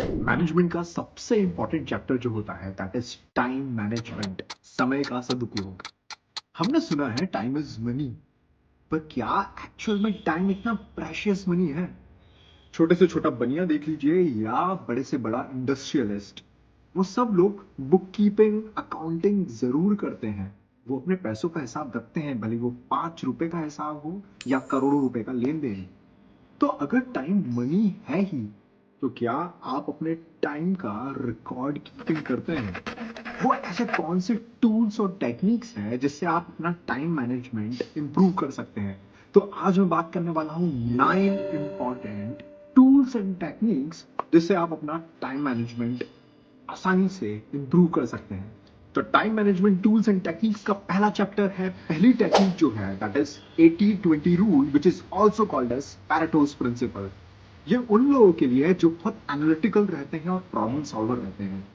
Management का सबसे important chapter जो होता है दैट इज टाइम मैनेजमेंट, समय का सदुपयोग। हमने सुना है टाइम इज मनी, पर क्या एक्चुअल में टाइम इतना प्रेशियस मनी है? छोटे से छोटा बनिया देख लीजिए या बड़े से बड़ा इंडस्ट्रियलिस्ट, वो सब लोग बुक कीपिंग अकाउंटिंग जरूर करते हैं। वो अपने पैसों का हिसाब रखते हैं, भले वो 5 रुपए का हिसाब हो या करोड़ों रुपए का लेन देन। तो अगर टाइम मनी है ही, तो क्या आप अपने टाइम का रिकॉर्ड कीपिंग करते हैं? वो ऐसे कौन से टूल्स और टेक्निक्स हैं जिससे आप अपना टाइम मैनेजमेंट इंप्रूव कर सकते हैं? तो आज मैं बात करने वाला हूँ 9 इंपॉर्टेंट टूल्स एंड टेक्निक्स जिससे आप अपना टाइम मैनेजमेंट आसानी से इंप्रूव कर सकते हैं। तो time management tools and techniques का पहला चैप्टर है, पहली टेक्निक जो है that is 80-20 rule which is also called as Pareto's principle. ये उन लोगों के लिए है जो बहुत एनालिटिकल रहते हैं और प्रॉब्लम सॉल्वर रहते हैं।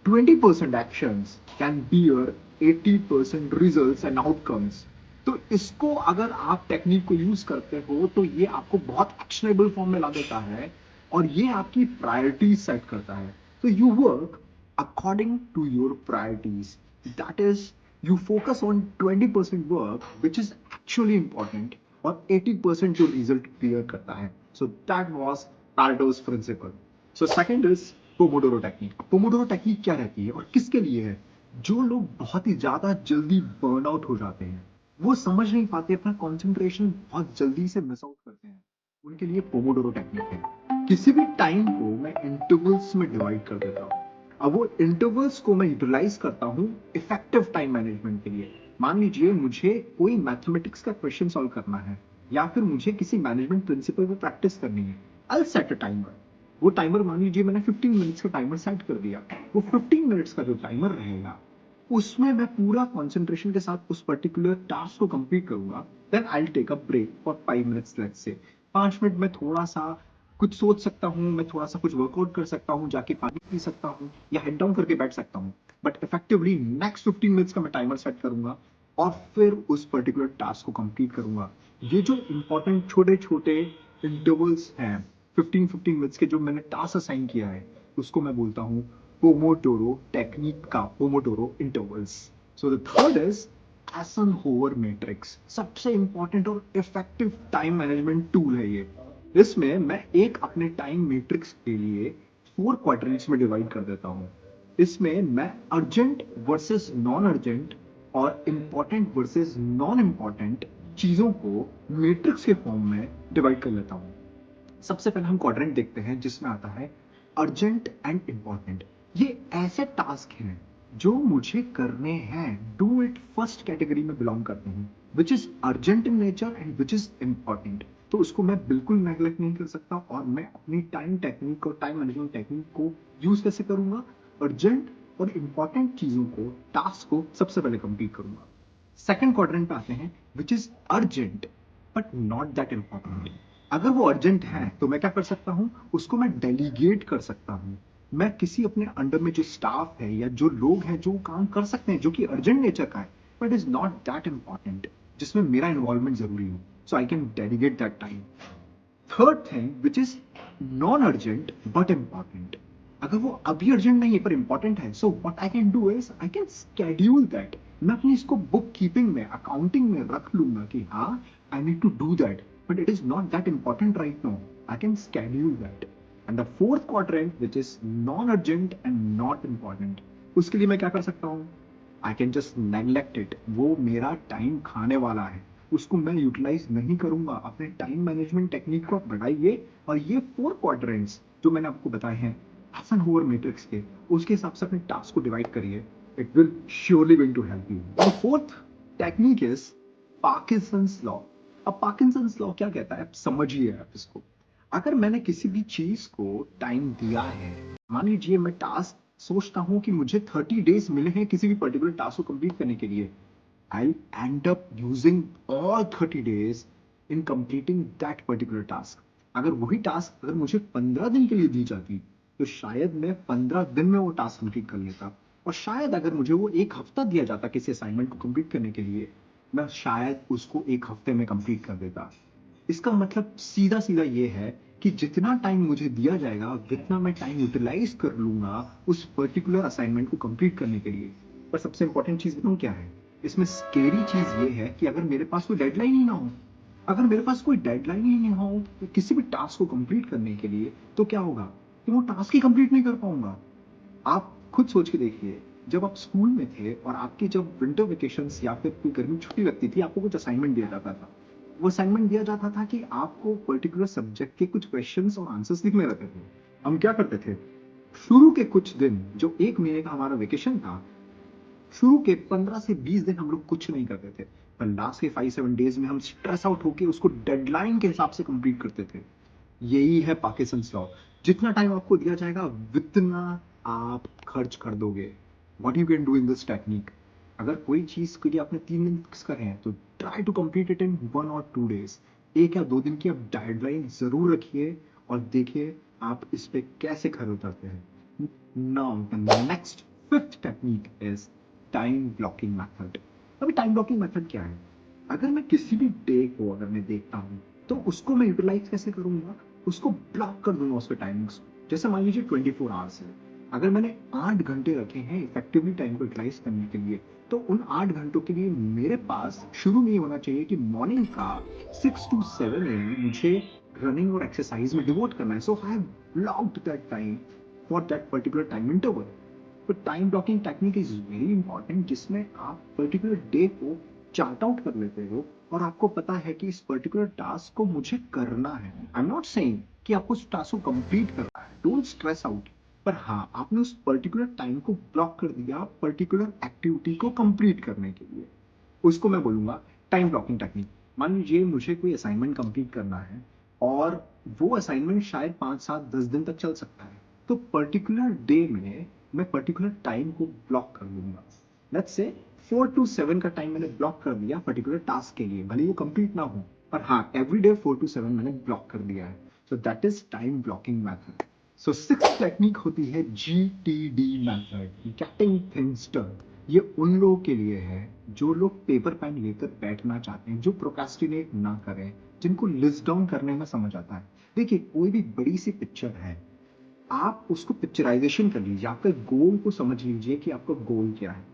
20% actions can bear 80% results and outcomes। तो इसको अगर आप टेक्निक को यूज करते हो तो ये आपको बहुत एक्शनेबल फॉर्म में ला देता है और ये आपकी प्रायोरिटीज सेट करता है। तो you work according to your priorities, that is you focus on 20% work which is actually important और 80% जो रिजल्ट क्लियर करता है। So that was Pareto's principle. So second is Pomodoro technique. Pomodoro technique क्या रहती है और किसके लिए है? जो लोग बहुत ही ज्यादा जल्दी बर्न आउट हो जाते हैं, वो समझ नहीं पाते, अपना कंसंट्रेशन बहुत जल्दी से मिस आउट करते हैं, उनके लिए पोमोडोरो टेक्निक है। किसी भी टाइम को मैं इंटरवल्स में डिवाइड कर देता हूँ। अब वो इंटरवल्स को मैं यूटिलाइज करता हूँ इफेक्टिव टाइम मैनेजमेंट के लिए। मान लीजिए मुझे कोई मैथमेटिक्स का क्वेश्चन सॉल्व करना है या फिर मुझे किसी मैनेजमेंट प्रिंसिपल पे प्रैक्टिस करनी है। आई सेट अ टाइमर। वो टाइमर मान लीजिए मैंने 15 मिनट्स का टाइमर सेट कर दिया। वो 15 मिनट्स का जो टाइमर रहेगा उसमें मैं पूरा कंसंट्रेशन के साथ उस पर्टिकुलर टास्क को कंप्लीट करूंगा। Then I will take a break for 5 minutes, let's say 5 minute में थोड़ा सा कुछ सोच सकता हूँ, मैं थोड़ा सा कुछ वर्कआउट कर सकता हूँ, जाके पानी पी सकता हूँ या हेड डाउन करके बैठ सकता हूँ। बट इफेक्टिवली नेक्स्ट 15 मिनट्स का मैं टाइमर सेट करूंगा और फिर उस पर्टिकुलर टास्क को कंप्लीट करूंगा। ये जो इंपॉर्टेंट छोटे छोटे इंटरवल्स हैं 15-15 मिनट्स के, जो मैंने टास्क असाइन किया है, उसको मैं बोलता हूँ पोमोडोरो टेक्निक का Pomodoro intervals. So the third is Eisenhower matrix. सबसे इंपॉर्टेंट और इफेक्टिव टाइम मैनेजमेंट टूल है ये। इसमें मैं एक अपने टाइम मैट्रिक्स के लिए 4 क्वाड्रेंट्स में डिवाइड कर देता हूँ। इसमें मैं अर्जेंट वर्सेस नॉन अर्जेंट और इंपॉर्टेंट वर्सेस नॉन इंपॉर्टेंट चीजों को मैट्रिक्स के फॉर्म में डिवाइड कर लेता हूँ। सबसे पहले हम क्वाड्रेंट देखते हैं जिसमें आता है अर्जेंट एंड इंपॉर्टेंट। ये ऐसे टास्क हैं जो मुझे करने हैं, डू इट फर्स्ट कैटेगरी में बिलोंग करते हैं, which is urgent in nature and which is important. तो उसको मैं बिल्कुल नेग्लेक्ट नहीं कर सकता और मैं अपनी टाइम टेक्निक और टाइम मैनेजमेंट टेक्निक को यूज कैसे करूंगा? अर्जेंट और इंपॉर्टेंट चीजों को, टास्क को सबसे पहले कंप्लीट करूंगा। सेकंड क्वाड्रेंट पे आते हैं which is urgent but not that important. अगर वो अर्जेंट है तो मैं क्या कर सकता हूं? उसको मैं डेलीगेट कर सकता हूं। मैं किसी अपने अंडर में जो स्टाफ है या जो लोग हैं जो काम कर सकते हैं जो कि अर्जेंट नेचर का है but is not that important, जिसमें मेरा इन्वॉल्वमेंट जरूरी हो, so I can delegate that time. Third thing which is non urgent but important. अगर वो अभी अर्जेंट नहीं है पर इंपॉर्टेंट है, so what I can do is I can schedule that. मैं अपनी इसको बुक कीपिंग में, अकाउंटिंग में रख लूंगा कि हाँ, I need to do that but it is not that important right now. I can schedule that. And the fourth quadrant which is non urgent and not important, उसके लिए मैं क्या कर सकता हूँ? I can just neglect it. वो मेरा time खाने वाला है, उसको मैं यूटिलाइज नहीं करूंगा। अपने टाइम मैनेजमेंट टेक्निक को बढ़ाइए और ये 4 क्वाड्रेंट्स जो मैंने आपको बताए हैं एइजनहोवर मैट्रिक्स के, उसके हिसाब से अपने टास्क को डिवाइड करिए। It will surely going to help you. The fourth technique is Parkinson's law. अब पार्किंसंस लॉ क्या कहता है, आप समझिए आप इसको। अगर मैंने किसी भी चीज को टाइम दिया है, मान लीजिए मैं टास्क सोचता हूं कि मुझे 30 डेज मिले हैं किसी भी पर्टिकुलर टास्क को कंप्लीट करने के लिए, I'll end up using all 30 days in completing that particular task। अगर वही टास्क अगर मुझे 15 दिन के लिए दी जाती तो शायद मैं 15 दिन में वो टास्क कंप्लीट कर लेता, और शायद अगर मुझे वो एक हफ्ता दिया जाता किसी असाइनमेंट को कंप्लीट करने के लिए, मैं शायद उसको एक हफ्ते में कंप्लीट कर देता। इसका मतलब सीधा सीधा ये है कि जितना टाइम मुझे दिया जाएगा जितना मैं टाइम यूटिलाइज कर लूंगा उस पर्टिकुलर असाइनमेंट को कंप्लीट करने के लिए। पर सबसे इंपॉर्टेंट चीज बताऊं क्या है, इसमें स्केरी चीज ये है कि अगर मेरे पास कोई डेडलाइन ही ना हो, अगर मेरे पास कोई डेडलाइन ही नहीं हो तो किसी भी टास्क को कंप्लीट करने के लिए, तो क्या होगा कि वो टास्क ही कंप्लीट नहीं कर पाऊंगा। आप खुद सोच के देखिए, जब आप स्कूल में थे और आपकी जब विंटर वेकेशंस या फिर कोई गर्मी छुट्टी लगती थी, आपको कुछ असाइनमेंट दिया जाता था। वो असाइनमेंट दिया जाता था कि आपको पर्टिकुलर सब्जेक्ट के कुछ क्वेश्चंस और आंसर्स लिखने रहते थे। हम क्या करते थे, शुरू के कुछ दिन जो 1 महीने का हमारा वेकेशन था, शुरू के 15 से 20 दिन हम लोग कुछ नहीं करते थे, पर लास्ट के 5-7 डेज में हम स्ट्रेस आउट होके उसको डेडलाइन के हिसाब से कंप्लीट करते थे। यही है पार्किंसंस लॉ। जितना टाइम आपको दिया जाएगा उतना आप खर्च कर दोगे। What you can do in this technique, अगर कोई चीज के लिए आपने 3 दिन फिक्स करे हैं तो try to complete it in 1 और 2 डेज। 1 या 2 दिन की आप डेडलाइन जरूर रखिए और देखिए आप इस पे कैसे खरे उतरते हैं। Now the next fifth technique is time blocking method. अभी टाइम ब्लॉकिंग मेथड क्या है, अगर मैं किसी भी डे को अगर मैं देखता हूँ तो उसको मैं यूटिलाइज कैसे करूंगा, उसको ब्लॉक कर दूंगा उसके टाइमिंग्स। जैसे मान लीजिए 24 आवर्स है, अगर मैंने 8 घंटे रखे हैं इफेक्टिवली टाइम को यूटिलाइज करने के लिए, तो उन 8 घंटों के लिए मेरे पास शुरू में ये होना चाहिए कि मॉर्निंग का 6 to 7 AM मुझे रनिंग और एक्सरसाइज में डिवोट करना है। So I have blocked that time for that particular time interval. तो time blocking technique is very important, जिसमें आप पर्टिकुलर डे को चार्ट आउट कर लेते हो और आपको पता है कि इस पर्टिकुलर टास्क को मुझे करना है। आई एम नॉट सेइंग कि आपको उस टास्क को कंप्लीट करना है, डोंट स्ट्रेस आउट, पर हाँ आपने उस पर्टिकुलर टाइम को ब्लॉक कर दिया पर्टिकुलर एक्टिविटी को कंप्लीट करने के लिए। उसको मैं बोलूंगा टाइम ब्लॉकिंग टेक्निक। मान लीजिए मुझे कोई असाइनमेंट कंप्लीट करना है और वो असाइनमेंट शायद 5, 7, 10 दिन तक चल सकता है, तो पर्टिकुलर डे में मैं पर्टिकुलर टाइम को ब्लॉक कर लूंगा। लेट्स से 4 to 7 का टाइम मैंने ब्लॉक कर दिया पर्टिकुलर टास्क के लिए, भले वो कंप्लीट ना हो, पर हाँ एवरी डे 4 to 7 मैंने ब्लॉक कर दिया है। So that is time blocking method. So six technique होती है GTD method, getting things done. ये उन लोगों के लिए है जो लोग पेपर पेन लेकर बैठना चाहते हैं, जो प्रोक्रेस्टिनेट ना करें, जिनको लिस्ट डाउन करने में समझ आता है। देखिए कोई भी बड़ी सी पिक्चर है, आप उसको पिक्चराइजेशन कर लीजिए, आपके गोल को समझ लीजिए कि आपका गोल क्या है।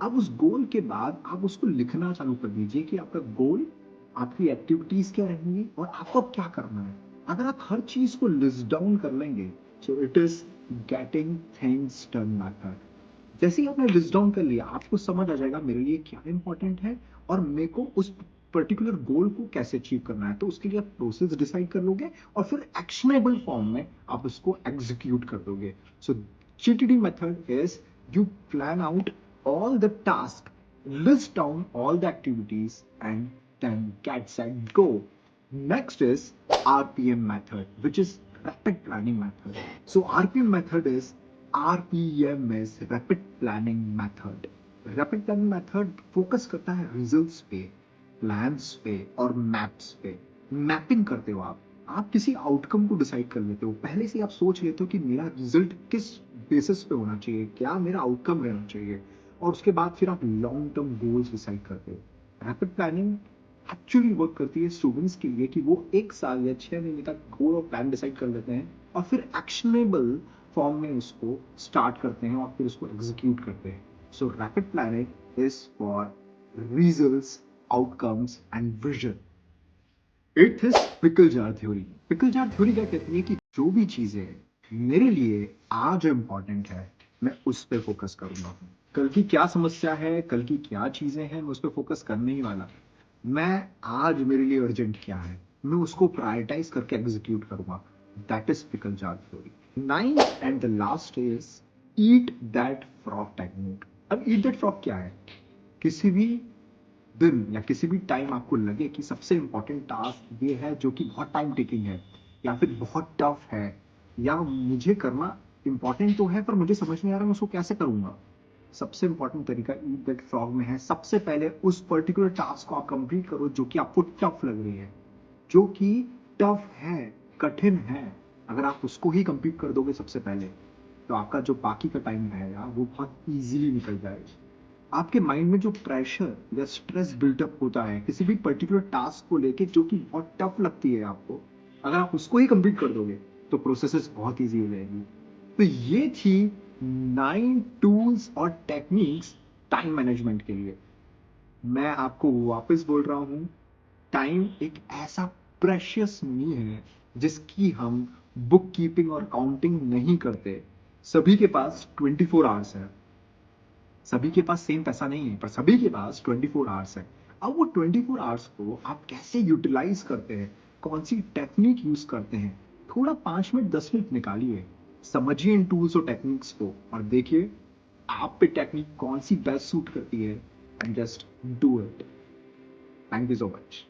अब उस गोल के बाद आप उसको लिखना चालू कर दीजिए कि आपका गोल, आपकी एक्टिविटीज क्या रहेंगी और आपको क्या करना है। अगर आप हर चीज को लिस्ट डाउन कर लेंगे, so it is getting things done method. जैसे ही आपने लिस्ट डाउन कर लिया, आपको समझ आ जाएगा मेरे लिए क्या इंपॉर्टेंट है और मेरे को उस पर्टिकुलर गोल को कैसे अचीव करना है। तो उसके लिए आप प्रोसेस डिसाइड कर लोगे और फिर एक्शनेबल फॉर्म में आप उसको एग्जीक्यूट कर दोगे। सो GTD method is you plan out all the tasks, list down all the activities, and then get set go. Next is RPM method, which is rapid planning method. So RPM method is RPM is rapid planning method. Rapid planning method focus करता है results पे, plans पे और maps पे। Mapping करते हो आप किसी आउटकम को डिसाइड कर लेते हो, पहले से आप सोच लेते हो कि मेरा रिजल्ट किस बेसिस पे होना चाहिए, क्या मेरा आउटकम रहना चाहिए, और उसके बाद फिर आप लॉन्ग टर्म गोल्स डिसाइड करते हो। रैपिड प्लानिंग एक्चुअली वर्क करती है स्टूडेंट्स के लिए कि वो 1 साल या 6 महीने तक गोल और प्लान डिसाइड कर लेते हैं और फिर एक्शनेबल फॉर्म में उसको स्टार्ट करते हैं और फिर उसको एग्जीक्यूट करते हैं। सो rapid planning is for results, outcomes and vision. Eighth is pickle jar theory. Pickle jar theory क्या कहती है कि जो भी चीजें मेरे लिए आज इम्पॉर्टेंट है मैं उस पर फोकस करूंगा। कल की क्या समस्या है, कल की क्या चीजें हैं, मैं उस पर फोकस करने ही वाला। मैं आज मेरे लिए अर्जेंट क्या है, मैं उसको प्रायोरिटाइज करके एग्जीक्यूट करूंगा। That is pickle jar theory. Ninth and the last is eat that frog technique. अब ईट दैट फ्रॉग क्या है, किसी भी दिन या किसी भी टाइम आपको लगे कि सबसे इंपॉर्टेंट टास्क ये है जो कि बहुत टाइम टेकिंग है या फिर बहुत टफ है, या मुझे करना इंपॉर्टेंट तो है पर मुझे समझ नहीं आ रहा मैं उसको कैसे करूंगा। सबसे इंपॉर्टेंट तरीका ईट दैट फ्रॉग में है, सबसे पहले उस पर्टिकुलर टास्क को आप कंप्लीट करो जो कि आपको टफ लग रही है, जो कि टफ है, कठिन है। अगर आप उसको ही कंप्लीट कर दोगे सबसे पहले, तो आपका जो बाकी का टाइम रहेगा वो बहुत इजीली निकल जाएगा। आपके माइंड में जो प्रेशर या स्ट्रेस बिल्टअप होता है किसी भी पर्टिकुलर टास्क को लेके जो कि बहुत टफ लगती है आपको, अगर आप उसको ही कंप्लीट कर दोगे तो प्रोसेसेस बहुत इजी हो जाएगी। तो ये थी 9 टूल्स और टेक्निक्स टाइम मैनेजमेंट के लिए। मैं आपको वापस बोल रहा हूं, टाइम एक ऐसा प्रेशियस मनी है जिसकी हम बुक कीपिंग और काउंटिंग नहीं करते। सभी के पास 24 आवर्स है। सभी के पास सेम पैसा नहीं है, पर सभी के पास 24 आवर्स है। अब वो 24 आवर्स को आप कैसे यूटिलाइज करते हैं, कौन सी टेक्निक यूज करते हैं, थोड़ा 5 मिनट 10 मिनट निकालिए, समझिए इन टूल्स और टेक्निक्स को और देखिए आप पे टेक्निक कौन सी बेस्ट सूट करती है, and just do it. Thank you so much.